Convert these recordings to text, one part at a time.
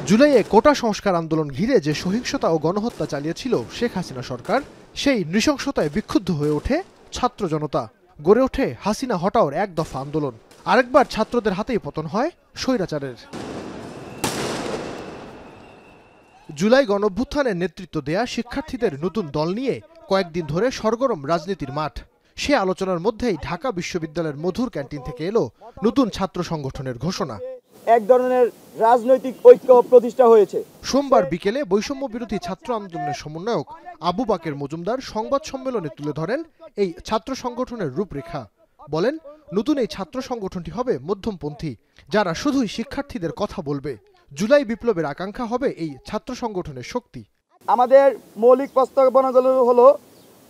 জুলাইয়ে কোটা সংস্কার আন্দোলন ঘিরে যে সহিংসতা ও গণহত্যা চালিয়েছিল শেখ হাসিনা সরকার, সেই নৃশংসতায় বিক্ষুব্ধ হয়ে ওঠে ছাত্র জনতা। গড়ে ওঠে হাসিনা হটাওর এক দফা আন্দোলন। আরেকবার ছাত্রদের হাতেই পতন হয় স্বৈরাচারের। জুলাই গণঅভ্যুত্থানের নেতৃত্ব দেয়া শিক্ষার্থীদের নতুন দল নিয়ে কয়েকদিন ধরে সরগরম রাজনীতির মাঠ। সে আলোচনার মধ্যেই ঢাকা বিশ্ববিদ্যালয়ের মধুর ক্যান্টিন থেকে এলো নতুন ছাত্র সংগঠনের ঘোষণা। এক ধরনের রাজনৈতিক ঐক্য প্রতিষ্ঠা হয়েছে। সোমবার বিকেলে বৈষম্য বিরোধী ছাত্র আন্দোলনের সমন্বয়ক আবু বাকের মজুমদার সংবাদ সম্মেলনে তুলে ধরেন এই ছাত্র সংগঠনের রূপরেখা। বলেন, নতুন এই ছাত্র সংগঠনটি হবে মধ্যমপন্থী, যারা শুধুই শিক্ষার্থীদের কথা বলবে। জুলাই বিপ্লবের আকাঙ্ক্ষা হবে এই ছাত্র সংগঠনের শক্তি। আমাদের মৌলিক প্রস্তাবনাগুলো হলো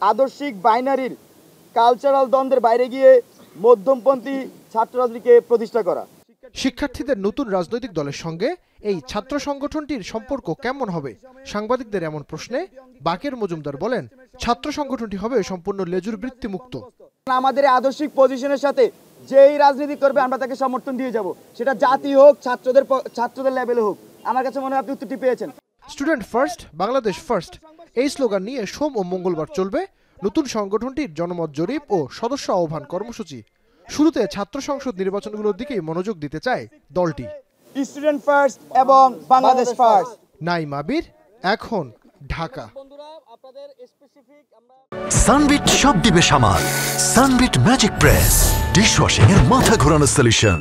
আদর্শিক বাইনারির কালচারাল দ্বন্দ্বের বাইরে গিয়ে মধ্যমপন্থী ছাত্র রাজনীতিকে প্রতিষ্ঠা করা। শিক্ষার্থীদের নতুন রাজনৈতিক দলের সঙ্গে এই ছাত্র সংগঠনটির সম্পর্ক কেমন হবে? সাংবাদিকদের এমন প্রশ্নে বাকের মজুমদার বলেন, ছাত্র সংগঠনটি হবে সম্পূর্ণ লেজুর বৃত্তি মুক্ত। আমাদের আদর্শিক পজিশনের সাথে যেই রাজনীতি করবে আমরা তাকে সমর্থন দিয়ে যাব, সেটা জাতি হোক, ছাত্রদের লেভেলে হোক। আমার কাছে মনে হয় আপনি উত্তরটি পেয়েছেন। স্টুডেন্ট ফার্স্ট, বাংলাদেশ ফার্স্ট এই স্লোগান নিয়ে সোম ও মঙ্গলবার চলবে নতুন সংগঠনটির জনমত জরিপ ও সদস্য আহ্বান কর্মসূচি। শুরুতে ছাত্র সংসদ নির্বাচনগুলোর দিকেই মনোযোগ দিতে চায় দলটি। স্টুডেন্ট ফার্স্ট এবং বাংলাদেশ ফার্স্ট। নাইম আবির, এখন, ঢাকা। সানবিট সব দিবে সামাল। সানবিট ম্যাজিক প্রেস ডিশওয়াশিং এর মাথা ঘোরানো সলিউশন।